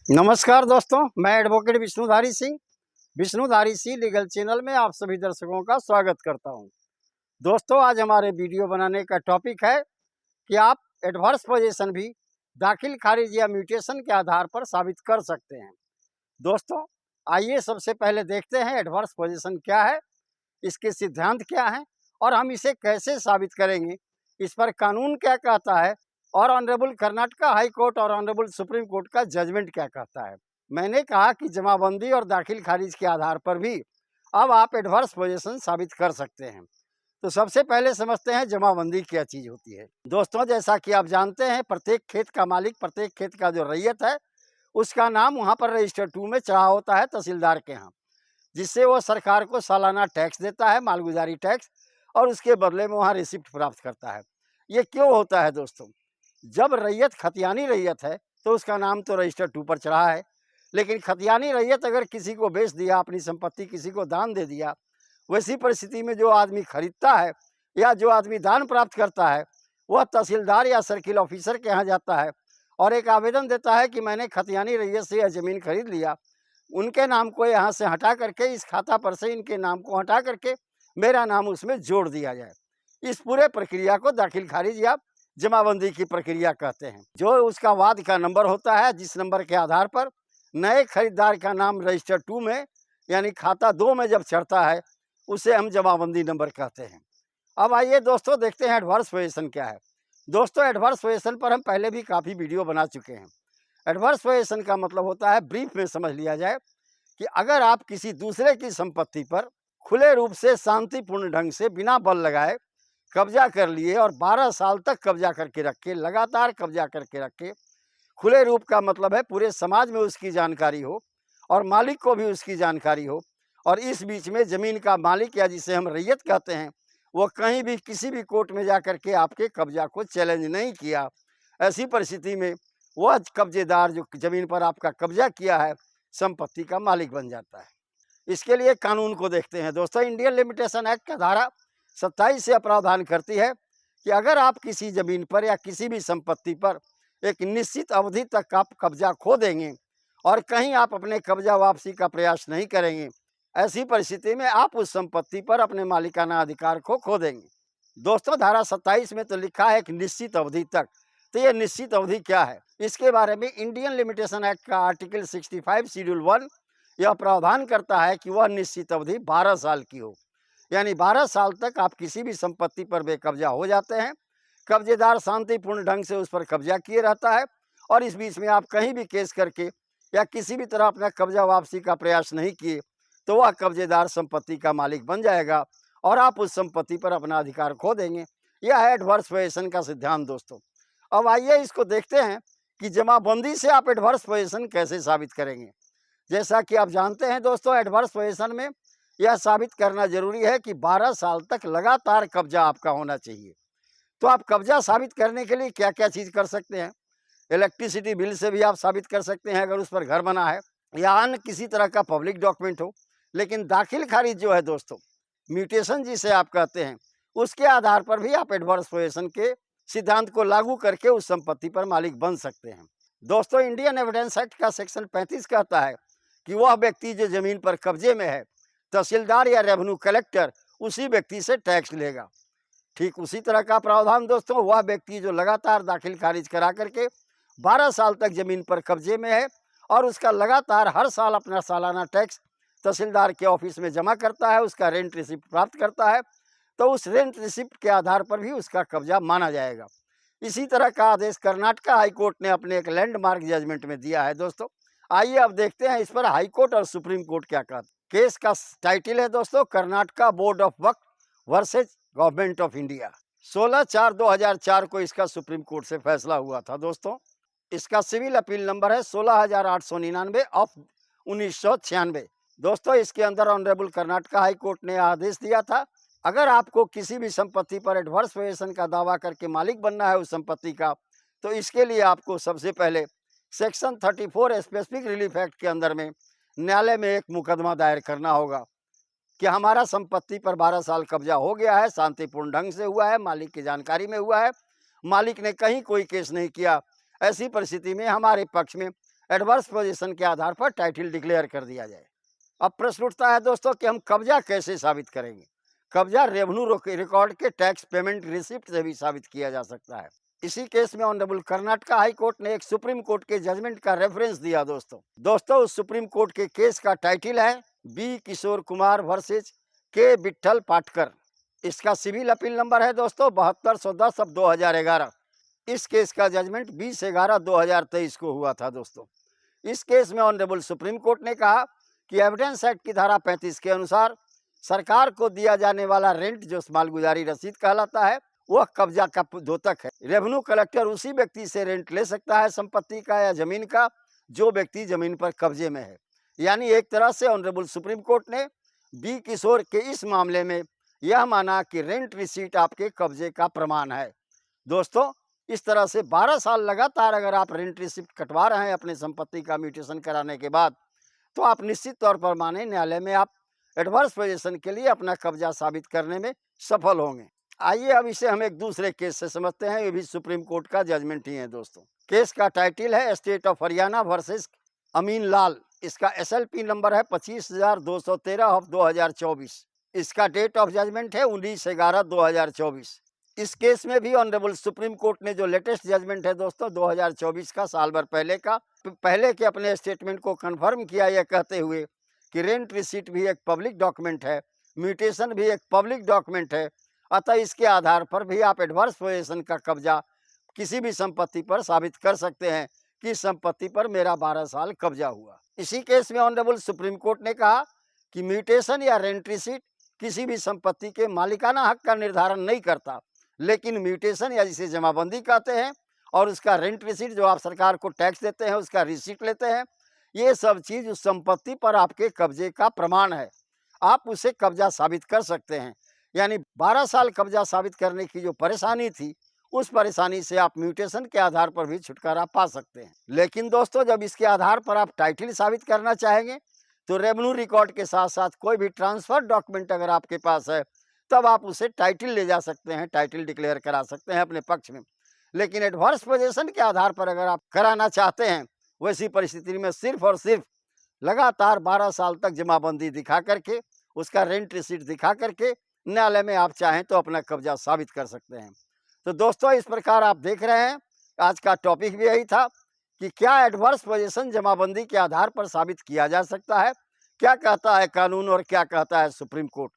नमस्कार दोस्तों, मैं advocate Vishnudhari Singh legal channel में आप सभी दर्शकों का स्वागत करता हूं। दोस्तों, आज हमारे वीडियो बनाने का टॉपिक है कि आप एडवर्स पोजीशन भी दाखिल खारिज या म्यूटेशन के आधार पर साबित कर सकते हैं। दोस्तों, आइए सबसे पहले देखते हैं एडवर्स पोजीशन क्या है, इसके सिद्धांत क्या हैं और हम इसे कैसे साबित करेंगे, इस पर कानून क्या कहता है और ऑनरेबल कर्नाटका हाई कोर्ट और ऑनरेबल सुप्रीम कोर्ट का जजमेंट क्या कहता है। मैंने कहा कि जमाबंदी और दाखिल खारिज के आधार पर भी अब आप एडवर्स पोजीशन साबित कर सकते हैं। तो सबसे पहले समझते हैं जमाबंदी क्या चीज़ होती है। दोस्तों, जैसा कि आप जानते हैं, प्रत्येक खेत का मालिक, प्रत्येक खेत का जो रैयत है, उसका नाम वहाँ पर रजिस्टर 2 में चढ़ा होता है तहसीलदार के यहाँ, जिससे वो सरकार को सालाना टैक्स देता है, मालगुजारी टैक्स, और उसके बदले में वहाँ रिसिप्ट प्राप्त करता है। ये क्यों होता है दोस्तों? जब रैयत खतियानी रैयत है तो उसका नाम तो रजिस्टर 2 पर चढ़ा है, लेकिन खतियानी रैयत अगर किसी को बेच दिया, अपनी संपत्ति किसी को दान दे दिया, वैसी परिस्थिति में जो आदमी खरीदता है या जो आदमी दान प्राप्त करता है, वह तहसीलदार या सर्किल ऑफिसर के यहाँ जाता है और एक आवेदन देता है कि मैंने खतियानी रैयत से यह ज़मीन खरीद लिया, उनके नाम को यहाँ से हटा करके, इस खाता पर से इनके नाम को हटा करके मेरा नाम उसमें जोड़ दिया जाए। इस पूरे प्रक्रिया को दाखिल खारिज या जमाबंदी की प्रक्रिया कहते हैं। जो उसका वाद का नंबर होता है, जिस नंबर के आधार पर नए खरीदार का नाम रजिस्टर 2 में यानी खाता 2 में जब चढ़ता है, उसे हम जमाबंदी नंबर कहते हैं। अब आइए दोस्तों, देखते हैं एडवर्स पोजीशन क्या है। दोस्तों, एडवर्स पोजीशन पर हम पहले भी काफ़ी वीडियो बना चुके हैं। एडवर्स पोजीशन का मतलब होता है, ब्रीफ में समझ लिया जाए, कि अगर आप किसी दूसरे की संपत्ति पर खुले रूप से शांतिपूर्ण ढंग से बिना बल लगाए कब्जा कर लिए और 12 साल तक कब्जा करके रखे, लगातार कब्जा करके रखे, खुले रूप का मतलब है पूरे समाज में उसकी जानकारी हो और मालिक को भी उसकी जानकारी हो, और इस बीच में ज़मीन का मालिक या जिसे हम रैयत कहते हैं, वो कहीं भी किसी भी कोर्ट में जा कर के आपके कब्जा को चैलेंज नहीं किया। ऐसी परिस्थिति में वह कब्जेदार जो ज़मीन पर आपका कब्जा किया है, संपत्ति का मालिक बन जाता है। इसके लिए कानून को देखते हैं। दोस्तों, इंडियन लिमिटेशन एक्ट का धारा 27 से प्रावधान करती है कि अगर आप किसी ज़मीन पर या किसी भी संपत्ति पर एक निश्चित अवधि तक आप कब्जा खो देंगे और कहीं आप अपने कब्जा वापसी का प्रयास नहीं करेंगे, ऐसी परिस्थिति में आप उस संपत्ति पर अपने मालिकाना अधिकार को खो देंगे। दोस्तों, धारा 27 में तो लिखा है एक निश्चित अवधि तक। तो ये निश्चित अवधि क्या है, इसके बारे में इंडियन लिमिटेशन एक्ट का आर्टिकल 65 शेड्यूल 1 यह प्रावधान करता है कि वह निश्चित अवधि 12 साल की हो, यानी 12 साल तक आप किसी भी संपत्ति पर बेकब्जा हो जाते हैं, कब्जेदार शांतिपूर्ण ढंग से उस पर कब्जा किए रहता है और इस बीच में आप कहीं भी केस करके या किसी भी तरह अपना कब्जा वापसी का प्रयास नहीं किए, तो वह कब्जेदार संपत्ति का मालिक बन जाएगा और आप उस संपत्ति पर अपना अधिकार खो देंगे। यह है एडवर्स पोजीशन का सिद्धांत। दोस्तों, अब आइए इसको देखते हैं कि जमाबंदी से आप एडवर्स पोजीशन कैसे साबित करेंगे। जैसा कि आप जानते हैं दोस्तों, एडवर्स पोजीशन में यह साबित करना जरूरी है कि 12 साल तक लगातार कब्जा आपका होना चाहिए। तो आप कब्जा साबित करने के लिए क्या क्या चीज़ कर सकते हैं? इलेक्ट्रिसिटी बिल से भी आप साबित कर सकते हैं अगर उस पर घर बना है, या अन्य किसी तरह का पब्लिक डॉक्यूमेंट हो। लेकिन दाखिल खारिज जो है दोस्तों, म्यूटेशन जिसे आप कहते हैं, उसके आधार पर भी आप एडवर्स पोजीशन के सिद्धांत को लागू करके उस संपत्ति पर मालिक बन सकते हैं। दोस्तों, इंडियन एविडेंस एक्ट का सेक्शन 35 कहता है कि वह व्यक्ति जो जमीन पर कब्जे में है, तहसीलदार या रेवेन्यू कलेक्टर उसी व्यक्ति से टैक्स लेगा। ठीक उसी तरह का प्रावधान दोस्तों, वह व्यक्ति जो लगातार दाखिल खारिज करा करके 12 साल तक जमीन पर कब्जे में है और उसका लगातार हर साल अपना सालाना टैक्स तहसीलदार के ऑफिस में जमा करता है, उसका रेंट रिसिप्ट प्राप्त करता है, तो उस रेंट रिसिप्ट के आधार पर भी उसका कब्जा माना जाएगा। इसी तरह का आदेश कर्नाटका हाई कोर्ट ने अपने एक लैंडमार्क जजमेंट में दिया है। दोस्तों, आइए अब देखते हैं इस पर हाई कोर्ट और सुप्रीम कोर्ट क्या कहते हैं। केस का टाइटल है दोस्तों, Karnataka board of Waqf versus government of India. 16/4/2004 को इसका सुप्रीम कोर्ट से फैसला हुआ था। दोस्तों, इसका सिविल अपील नंबर है 16,899 ऑफ 1996। दोस्तों, इसके अंदर ऑनरेबल कर्नाटका हाई कोर्ट ने आदेश दिया था, अगर आपको किसी भी संपत्ति पर एडवर्स पोजीशन का दावा करके मालिक बनना है उस संपत्ति का, तो इसके लिए आपको सबसे पहले सेक्शन 34 स्पेसिफिक रिलीफ एक्ट के अंदर में न्यायालय में एक मुकदमा दायर करना होगा कि हमारा संपत्ति पर 12 साल कब्जा हो गया है, शांतिपूर्ण ढंग से हुआ है, मालिक की जानकारी में हुआ है, मालिक ने कहीं कोई केस नहीं किया। ऐसी परिस्थिति में हमारे पक्ष में एडवर्स पोजीशन के आधार पर टाइटल डिक्लेयर कर दिया जाए। अब प्रश्न उठता है दोस्तों कि हम कब्जा कैसे साबित करेंगे। कब्जा रेवेन्यू रिकॉर्ड के टैक्स पेमेंट रिसिप्ट से भी साबित किया जा सकता है। इसी केस में ऑनरेबल कर्नाटका हाई कोर्ट ने एक सुप्रीम कोर्ट के जजमेंट का रेफरेंस दिया। दोस्तों उस सुप्रीम कोर्ट के केस का टाइटल है बी किशोर कुमार वर्सेज के विट्ठल पाटकर। इसका सिविल अपील नंबर है दोस्तों 7210 अब 2011। इस केस का जजमेंट 20/11/2023 को हुआ था। दोस्तों इस केस में ऑनरेबल सुप्रीम कोर्ट ने कहा कि एविडेंस एक्ट की धारा 35 के अनुसार सरकार को दिया जाने वाला रेंट जो मालगुजारी रसीद कहलाता है वह कब्जा का द्योतक है। रेवेन्यू कलेक्टर उसी व्यक्ति से रेंट ले सकता है संपत्ति का या जमीन का जो व्यक्ति जमीन पर कब्जे में है। यानी एक तरह से ऑनरेबल सुप्रीम कोर्ट ने बी किशोर के इस मामले में यह माना कि रेंट रिसीट आपके कब्जे का प्रमाण है। दोस्तों इस तरह से 12 साल लगातार अगर आप रेंट रिसीट कटवा रहे हैं अपने संपत्ति का म्यूटेशन कराने के बाद, तो आप निश्चित तौर पर माने न्यायालय में आप एडवर्स पोजीशन के लिए अपना कब्जा साबित करने में सफल होंगे। आइए अब इसे हम एक दूसरे केस से समझते हैं। ये भी सुप्रीम कोर्ट का जजमेंट ही है। दोस्तों केस का टाइटल है स्टेट ऑफ हरियाणा वर्सेस अमीन लाल। इसका SLP नंबर है 25,213 ऑफ 2024। इसका डेट ऑफ जजमेंट है 19/11/2024। इस केस में भी ऑनरेबल सुप्रीम कोर्ट ने जो लेटेस्ट जजमेंट है दोस्तों 2024 का, साल भर पहले के अपने स्टेटमेंट को कंफर्म किया, यह कहते हुए कि रेंट रिसीट भी एक पब्लिक डॉक्यूमेंट है, म्यूटेशन भी एक पब्लिक डॉक्यूमेंट है, अतः इसके आधार पर भी आप एडवर्स पोजीशन का कब्जा किसी भी संपत्ति पर साबित कर सकते हैं कि संपत्ति पर मेरा 12 साल कब्जा हुआ। इसी केस में ऑनरेबल सुप्रीम कोर्ट ने कहा कि म्यूटेशन या रेंट रिसीट किसी भी संपत्ति के मालिकाना हक का निर्धारण नहीं करता, लेकिन म्यूटेशन या जिसे जमाबंदी कहते हैं और उसका रेंट रिसीट जो आप सरकार को टैक्स देते हैं उसका रिसीट लेते हैं, ये सब चीज़ उस संपत्ति पर आपके कब्जे का प्रमाण है। आप उसे कब्जा साबित कर सकते हैं। यानी 12 साल कब्जा साबित करने की जो परेशानी थी, उस परेशानी से आप म्यूटेशन के आधार पर भी छुटकारा पा सकते हैं। लेकिन दोस्तों जब इसके आधार पर आप टाइटल साबित करना चाहेंगे तो रेवेन्यू रिकॉर्ड के साथ साथ कोई भी ट्रांसफर डॉक्यूमेंट अगर आपके पास है तब आप उसे टाइटल ले जा सकते हैं, टाइटल डिक्लेयर करा सकते हैं अपने पक्ष में। लेकिन एडवर्स पोजीशन के आधार पर अगर आप कराना चाहते हैं, वैसी परिस्थिति में सिर्फ और सिर्फ लगातार 12 साल तक जमाबंदी दिखा करके, उसका रेंट रिसीट दिखा करके न्यायालय में आप चाहें तो अपना कब्जा साबित कर सकते हैं। तो दोस्तों इस प्रकार आप देख रहे हैं, आज का टॉपिक भी यही था कि क्या एडवर्स पोजीशन जमाबंदी के आधार पर साबित किया जा सकता है, क्या कहता है कानून और क्या कहता है सुप्रीम कोर्ट।